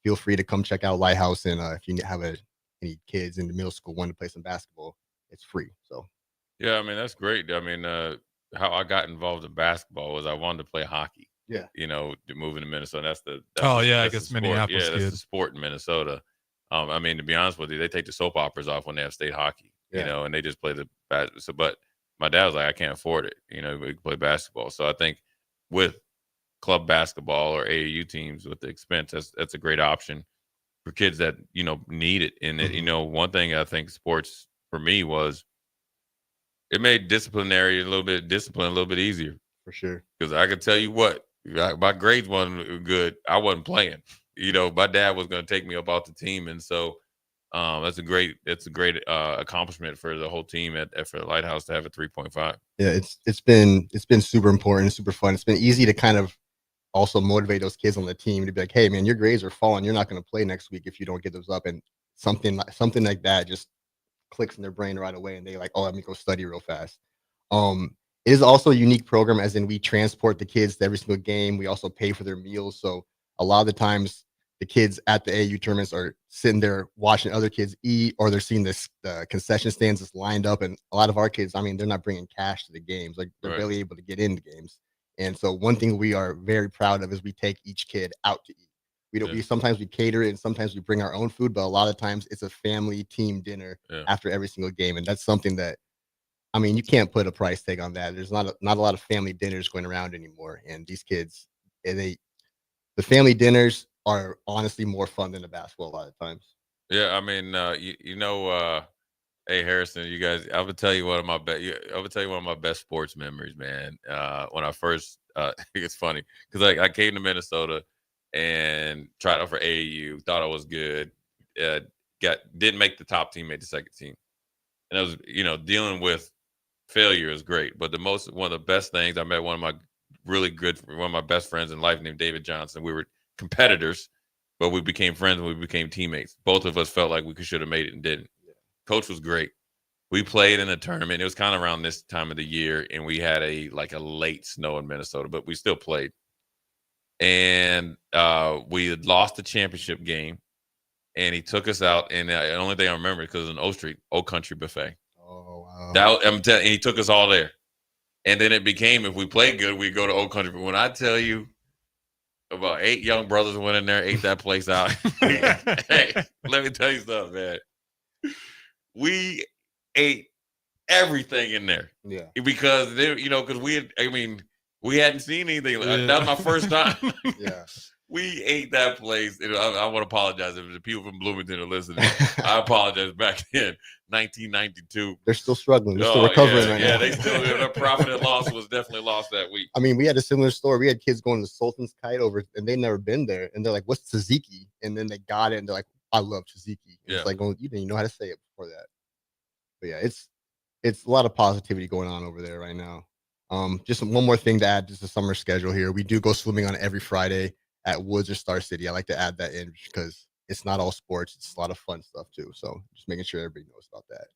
feel free to come check out Lighthouse. And if you have any kids in the middle school wanting to play some basketball, it's free. So yeah, I mean, that's great. I mean, how I got involved in basketball was I wanted to play hockey. Yeah. Moving to Minnesota, that's I guess Minneapolis. Yeah, that's the sport in Minnesota. I mean, to be honest with you, they take the soap operas off when they have state hockey, and they just play but my dad was like, I can't afford it. We can play basketball. So I think with club basketball or AAU teams with the expense, that's a great option for kids that, need it. And, one thing I think sports for me was it made discipline a little bit easier. For sure. Because I could tell you what, my grades wasn't good. I wasn't playing. my dad was going to take me up off the team, and so it's a great accomplishment for the whole team for the Lighthouse to have a 3.5. Yeah, it's been super important, super fun. It's been easy to kind of also motivate those kids on the team to be like, hey man, your grades are falling. You're not going to play next week if you don't get those up. And something like that just clicks in their brain right away, and they like, oh, let me go study real fast. It is also a unique program, as in we transport the kids to every single game. We also pay for their meals. So a lot of the times the kids at the AAU tournaments are sitting there watching other kids eat, or they're seeing the concession stands just lined up. And a lot of our kids, I mean, they're not bringing cash to the games. Like they're barely able to get into games. And so one thing we are very proud of is we take each kid out to eat. We sometimes we cater it, and sometimes we bring our own food, but a lot of times it's a family team dinner after every single game. And that's something that, I mean, you can't put a price tag on that. There's not a lot of family dinners going around anymore. And these kids, the family dinners are honestly more fun than the basketball a lot of times. Yeah, I mean, hey Harrison, you guys, I would tell you one of my best sports memories, man. When I first, it's funny because I came to Minnesota and tried out for AAU, thought I was good, didn't make the top team, made the second team, and I was, dealing with failure is great, but one of the best things, I met one of my best friends in life named David Johnson. We were competitors, but we became friends and we became teammates. Both of us felt like we should have made it and didn't. Coach was great. We played in a tournament. It was kind of around this time of the year, and we had a late snow in Minnesota, but we still played. And we had lost the championship game, and he took us out. And the only thing I remember because it was an Oak Street, Old Country buffet. Oh wow! And he took us all there. And then it became, if we played good, we'd go to Old Country. But when I tell you, about 8 young brothers went in there, ate that place out. Hey, let me tell you something, man. We ate everything in there. Yeah. Because because we hadn't seen anything. That was my first time. Yeah. We ate that place. I want to apologize if the people from Bloomington are listening. I apologize. Back then, 1992. They're still struggling. They're still recovering right now. Yeah, they still, their profit and loss was definitely lost that week. I mean, we had a similar story. We had kids going to Sultan's Kite over, and they'd never been there. And they're like, what's tzatziki? And then they got it, and they're like, I love tzatziki. It's like, you didn't even know how to say it before that. But yeah, it's a lot of positivity going on over there right now. Just one more thing to add to the summer schedule here. We do go swimming on every Friday at Woods or Star City. I like to add that in because it's not all sports. It's a lot of fun stuff too. So just making sure everybody knows about that.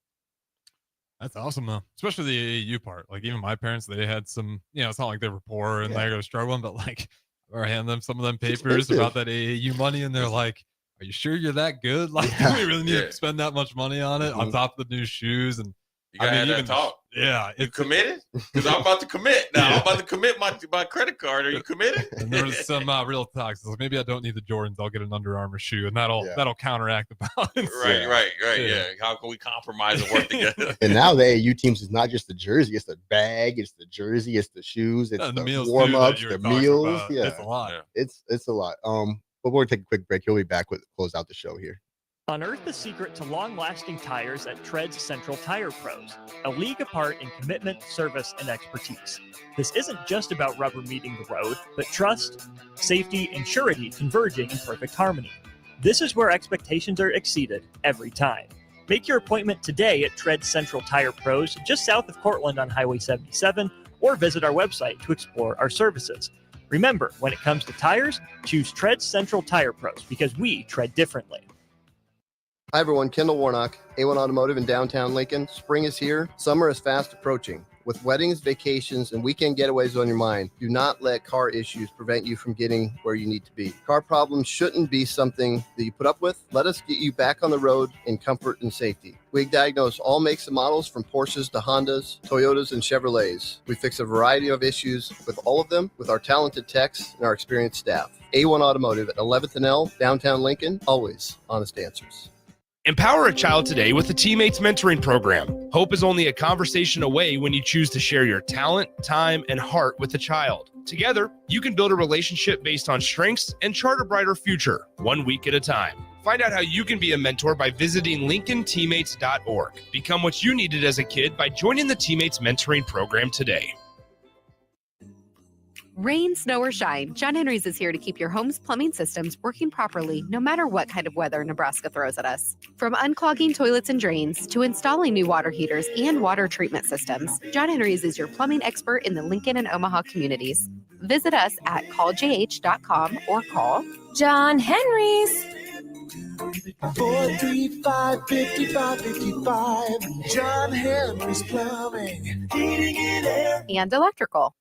That's awesome though, especially the AAU part. Like even my parents, they had some, it's not like they were poor and they were struggling, but like I hand them some of them papers about that AAU money, and they're like, "Are you sure you're that good? Like, do we really need to spend that much money on it on top of the new shoes?" And you gotta have that talk. Yeah, you committed? Because I'm about to commit now. I'm about to commit my credit card. Are you committed? And there was some real talks. Like, maybe I don't need the Jordans. I'll get an Under Armour shoe, and that'll counteract the balance. Right. Yeah. How can we compromise and work together? And now the AAU teams is not just the jersey; it's the bag, it's the jersey, it's the shoes, it's the warm ups, the meals. About. Yeah, it's a lot. It's a lot. But we're gonna take a quick break. He'll be back with close out the show here. Unearth the secret to long-lasting tires at Tread's Central Tire Pros, a league apart in commitment, service, and expertise. This isn't just about rubber meeting the road, but trust, safety, and surety converging in perfect harmony. This is where expectations are exceeded every time. Make your appointment today at Tread's Central Tire Pros, just south of Cortland on Highway 77, or visit our website to explore our services. Remember, when it comes to tires, choose Tread's Central Tire Pros because we tread differently. Hi everyone, Kendall Warnock, A1 Automotive in downtown Lincoln. Spring is here, summer is fast approaching. With weddings, vacations, and weekend getaways on your mind, do not let car issues prevent you from getting where you need to be. Car problems shouldn't be something that you put up with. Let us get you back on the road in comfort and safety. We diagnose all makes and models from Porsches to Hondas, Toyotas, and Chevrolets. We fix a variety of issues with all of them with our talented techs and our experienced staff. A1 Automotive at 11th and L, downtown Lincoln, always honest answers. Empower a child today with the Teammates Mentoring Program. Hope is only a conversation away when you choose to share your talent, time, and heart with a child. Together, you can build a relationship based on strengths and chart a brighter future, 1 week at a time. Find out how you can be a mentor by visiting LincolnTeammates.org. Become what you needed as a kid by joining the Teammates Mentoring Program today. Rain, snow, or shine, John Henry's is here to keep your home's plumbing systems working properly no matter what kind of weather Nebraska throws at us. From unclogging toilets and drains to installing new water heaters and water treatment systems, John Henry's is your plumbing expert in the Lincoln and Omaha communities. Visit us at calljh.com or call John Henry's. 435-5555. John Henry's Plumbing, Heating and Air. and electrical.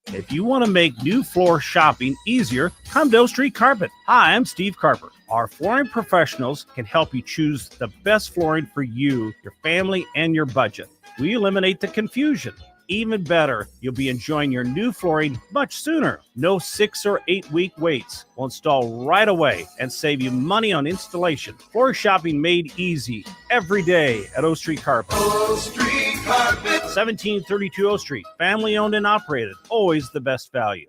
If you want to make new floor shopping easier, come to O Street Carpet. Hi, I'm Steve Carper. Our flooring professionals can help you choose the best flooring for you, your family, and your budget. We eliminate the confusion. Even better, you'll be enjoying your new flooring much sooner. No 6 or 8 week waits. We'll install right away and save you money on installation. Floor shopping made easy every day at O Street Carpet. O Street Carpet. 1732 O Street. Family owned and operated. Always the best value.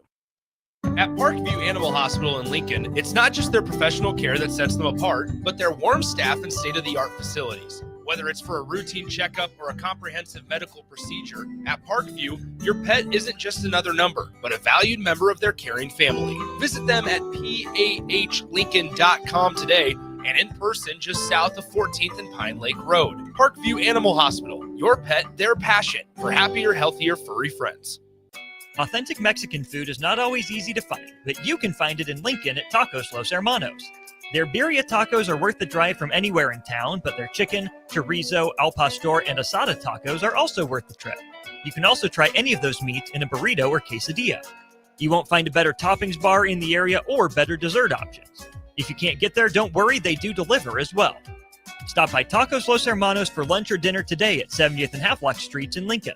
At Parkview Animal Hospital in Lincoln, it's not just their professional care that sets them apart, but their warm staff and state-of-the-art facilities. Whether it's for a routine checkup or a comprehensive medical procedure, at Parkview, your pet isn't just another number, but a valued member of their caring family. Visit them at pahlincoln.com today and in person just south of 14th and Pine Lake Road. Parkview Animal Hospital, your pet, their passion for happier, healthier, furry friends. Authentic Mexican food is not always easy to find, but you can find it in Lincoln at Tacos Los Hermanos. Their birria tacos are worth the drive from anywhere in town, but their chicken, chorizo, al pastor, and asada tacos are also worth the trip. You can also try any of those meats in a burrito or quesadilla. You won't find a better toppings bar in the area or better dessert options. If you can't get there, don't worry, they do deliver as well. Stop by Tacos Los Hermanos for lunch or dinner today at 70th and Havelock Streets in Lincoln.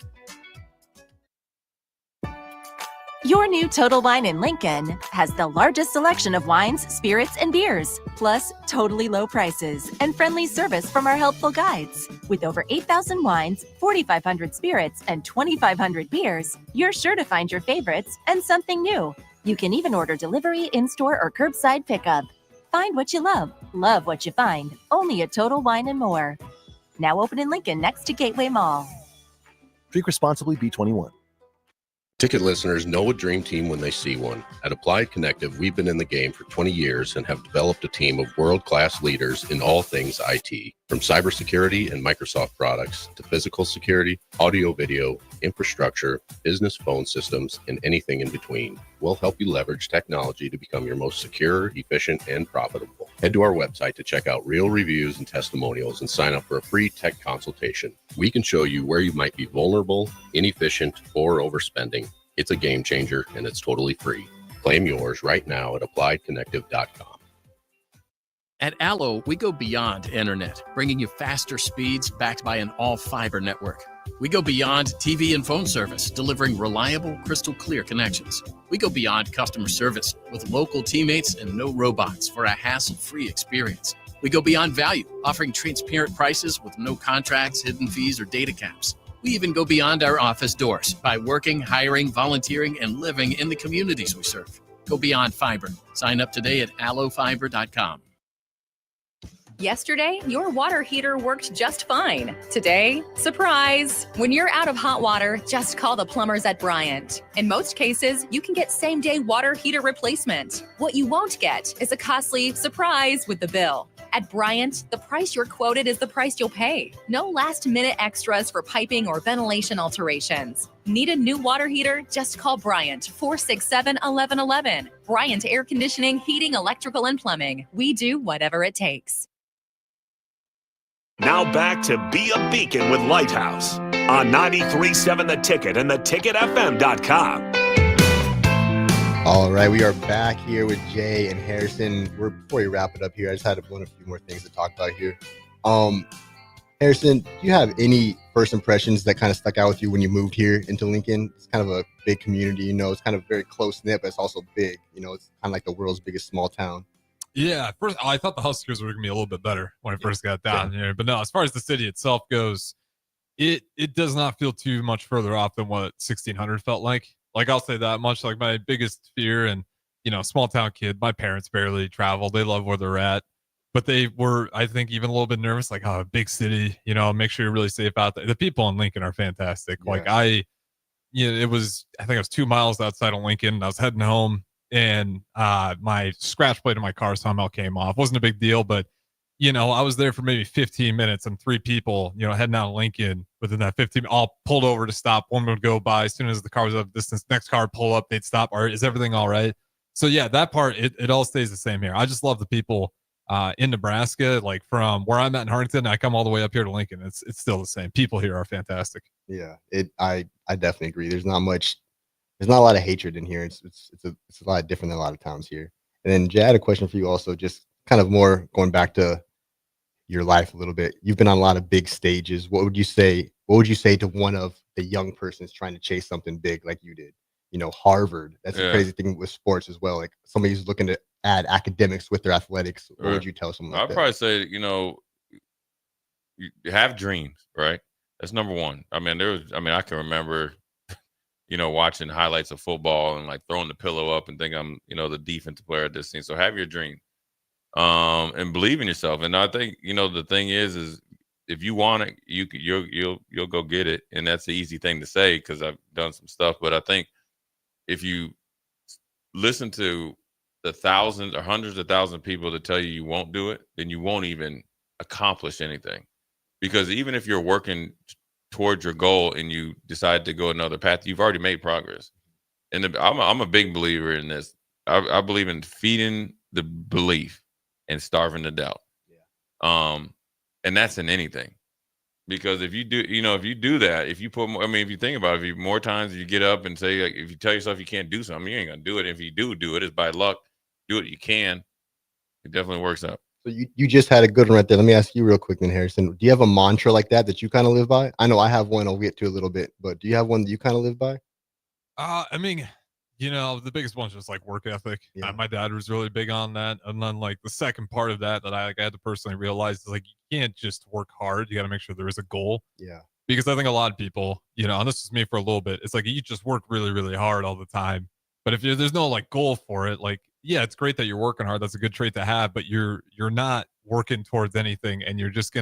Your new Total Wine in Lincoln has the largest selection of wines, spirits, and beers, plus totally low prices and friendly service from our helpful guides. With over 8,000 wines, 4,500 spirits, and 2,500 beers, you're sure to find your favorites and something new. You can even order delivery, in-store, or curbside pickup. Find what you love what you find, only at Total Wine and More. Now open in Lincoln next to Gateway Mall. Drink responsibly, B21. Ticket listeners know a dream team when they see one. At Applied Connective, we've been in the game for 20 years and have developed a team of world-class leaders in all things IT. From cybersecurity and Microsoft products to physical security, audio-video, infrastructure, business phone systems, and anything in between. We'll help you leverage technology to become your most secure, efficient, and profitable. Head to our website to check out real reviews and testimonials and sign up for a free tech consultation. We can show you where you might be vulnerable, inefficient, or overspending. It's a game changer, and it's totally free. Claim yours right now at appliedconnective.com. At Allo, we go beyond internet, bringing you faster speeds backed by an all-fiber network. We go beyond TV and phone service, delivering reliable, crystal clear connections. We go beyond customer service with local teammates and no robots for a hassle-free experience. We go beyond value, offering transparent prices with no contracts, hidden fees, or data caps. We even go beyond our office doors by working, hiring, volunteering, and living in the communities we serve. Go beyond fiber. Sign up today at allofiber.com. Yesterday, your water heater worked just fine. Today, surprise! When you're out of hot water, just call the plumbers at Bryant. In most cases, you can get same-day water heater replacement. What you won't get is a costly surprise with the bill. At Bryant, the price you're quoted is the price you'll pay. No last-minute extras for piping or ventilation alterations. Need a new water heater? Just call Bryant, 467-1111. Bryant Air Conditioning, Heating, Electrical, and Plumbing. We do whatever it takes. Now back to Be a Beacon with Lighthouse on 93.7 The Ticket and theticketfm.com. All right, we are back here with Jay and Harrison. Before we wrap it up here, I just had a few more things to talk about here. Harrison, do you have any first impressions that kind of stuck out with you when you moved here into Lincoln? It's kind of a big community, it's kind of very close-knit, but it's also big. It's kind of like the world's biggest small town. Yeah, first I thought the Huskers were going to be a little bit better when I first got down here. But no, as far as the city itself goes, it does not feel too much further off than what 1600 felt like. Like, I'll say that much. Like, my biggest fear, and, small town kid, my parents barely travel. They love where they're at. But they were, I think, even a little bit nervous, like, big city, make sure you're really safe out there. The people in Lincoln are fantastic. Yeah. Like, it was, I think it was 2 miles outside of Lincoln. I was heading home, and my scratch plate in my car somehow came off. Wasn't a big deal, but I was there for maybe 15 minutes, and 3 people, heading out of Lincoln within that 15, all pulled over to stop. One would go by. As soon as the car was up distance, next car would pull up, they'd stop. Is everything all right? So yeah, that part, it all stays the same here. I just love the people in Nebraska, like from where I'm at in Hartington, I come all the way up here to Lincoln. It's still the same. People here are fantastic. Yeah, I definitely agree. There's not a lot of hatred in here. It's a lot different than a lot of towns here. And then Jay, I had a question for you also, just kind of more going back to your life a little bit. You've been on a lot of big stages. What would you say to one of the young persons trying to chase something big like you did? Harvard. That's a crazy thing with sports as well. Like somebody who's looking to add academics with their athletics. What would you tell someone like I'd that? probably say, you have dreams, right? That's number one. I mean, I can remember, watching highlights of football and like throwing the pillow up and think I'm, the defensive player at this team. So have your dream, and believe in yourself. And I think, the thing is if you want it, you'll go get it. And that's the easy thing to say because I've done some stuff. But I think if you listen to the thousands or hundreds of thousands of people that tell you won't do it, then you won't even accomplish anything. Because even if you're working towards your goal and you decide to go another path, you've already made progress. And I'm a big believer in this. I believe in feeding the belief and starving the doubt. Yeah. And that's in anything. Because if you do that, if you put more, if you think about it, if more times you get up and say, like, if you tell yourself you can't do something, you ain't gonna do it. If you do it, it's by luck. Do it, you can. It definitely works out. So you just had a good one right there. Let me ask you real quick then, Harrison. Do you have a mantra like that you kind of live by? I know I have one. I'll get to a little bit, but do you have one that you kind of live by? The biggest one's just like work ethic. Yeah. My dad was really big on that. And then like the second part of that I had to personally realize is like, you can't just work hard. You got to make sure there is a goal. Yeah. Because I think a lot of people, and this is me for a little bit, it's like you just work really, really hard all the time. But if there's no like goal for it, like, yeah, it's great that you're working hard. That's a good trait to have, but you're not working towards anything, and you're just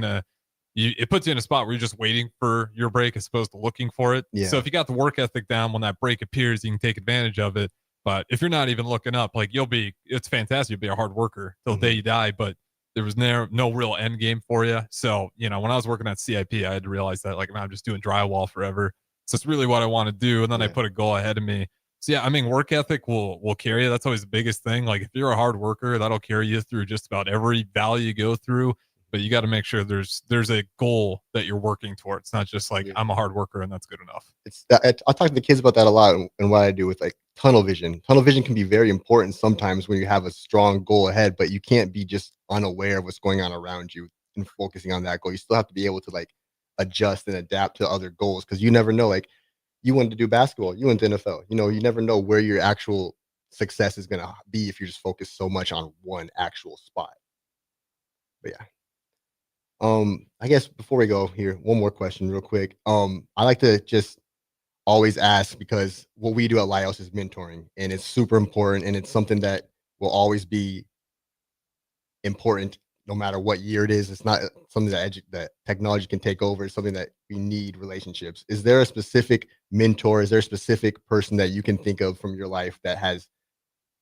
it puts you in a spot where you're just waiting for your break as opposed to looking for it. Yeah. So if you got the work ethic down, when that break appears, you can take advantage of it. But if you're not even looking up, like it's fantastic. You'll be a hard worker till the day you die, but there was no real end game for you. So, when I was working at CIP, I had to realize that like, I'm just doing drywall forever. So it's really what I want to do. And then I put a goal ahead of me. So yeah, work ethic will carry you. That's always the biggest thing. Like if you're a hard worker, that'll carry you through just about every valley you go through. But you got to make sure there's a goal that you're working towards. It's not just like I'm a hard worker and that's good enough. I talk to the kids about that a lot, and what I do with like tunnel vision. Tunnel vision can be very important sometimes when you have a strong goal ahead, but you can't be just unaware of what's going on around you and focusing on that goal. You still have to be able to like adjust and adapt to other goals, because you never know. Like you wanted to do basketball, you went to NFL. You never know where your actual success is going to be if you're just focused so much on one actual spot. But yeah. I guess before we go here, one more question real quick. I like to just always ask, because what we do at Lighthouse is mentoring, and it's super important, and it's something that will always be important no matter what year it is. It's not something that technology can take over. It's something that we need relationships. Is there a specific mentor? Is there a specific person that you can think of from your life that has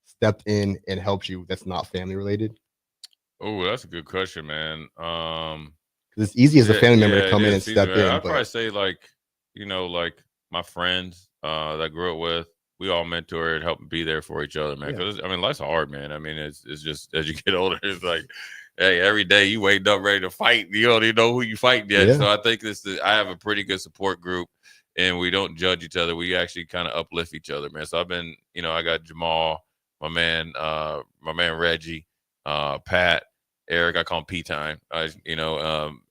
stepped in and helped you that's not family related? Oh, that's a good question, man. It's easy as a family member to come in and step in. I'd probably say like my friends that I grew up with, we all mentor and help be there for each other, man. Because life's hard, man. It's just as you get older, it's like, hey, every day you wake up ready to fight. You don't even know who you fight yet. Yeah. So I think I have a pretty good support group, and we don't judge each other. We actually kind of uplift each other, man. So I've been, I got Jamal, my man Reggie, Pat, Eric, I call him P-Time.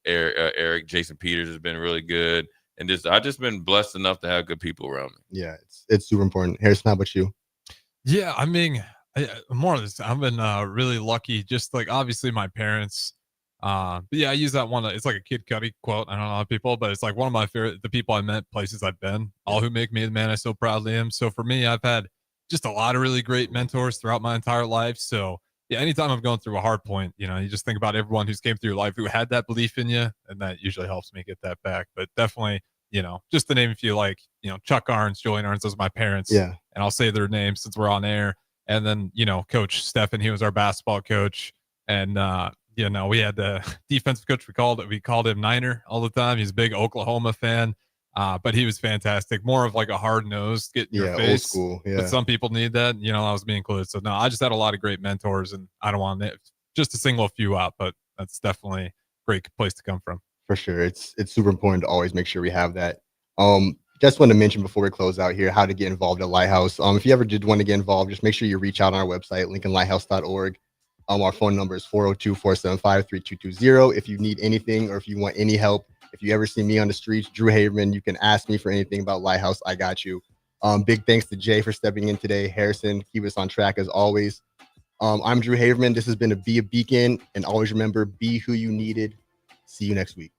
Eric, Jason Peters has been really good. And I've just been blessed enough to have good people around me. Yeah, it's super important. Harrison, how about you? Yeah, more of this. I've been really lucky. Just like obviously my parents. But yeah, I use that one. It's like a Kid Cudi quote. I don't know how people, but it's like one of my favorite. The people I met, places I've been, all who make me the man I so proudly am. So for me, I've had just a lot of really great mentors throughout my entire life. So yeah, anytime I'm going through a hard point, you just think about everyone who's came through your life who had that belief in you, and that usually helps me get that back. But definitely just to name a few, like, Chuck Arns, Julian Arns, those are my parents. Yeah. And I'll say their names since we're on air. And then, Coach Stefan, he was our basketball coach. And, we had the defensive coach. We called him Niner all the time. He's a big Oklahoma fan. But he was fantastic. More of like a hard nosed, get in your face. Old school. Yeah. But some people need that. I was me included. So no, I just had a lot of great mentors, and I don't want just to single a few out, but that's definitely a great place to come from. For sure. It's super important to always make sure we have that. Just want to mention before we close out here how to get involved at Lighthouse. If you ever did want to get involved, just make sure you reach out on our website, lincolnlighthouse.org. Our phone number is 402-475-3220. If you need anything or if you want any help, if you ever see me on the streets, Drew Haverman, you can ask me for anything about Lighthouse. I got you. Big thanks to Jay for stepping in today. Harrison, keep us on track as always. I'm Drew Haverman. This has been Be a Beacon. And always remember, be who you needed. See you next week.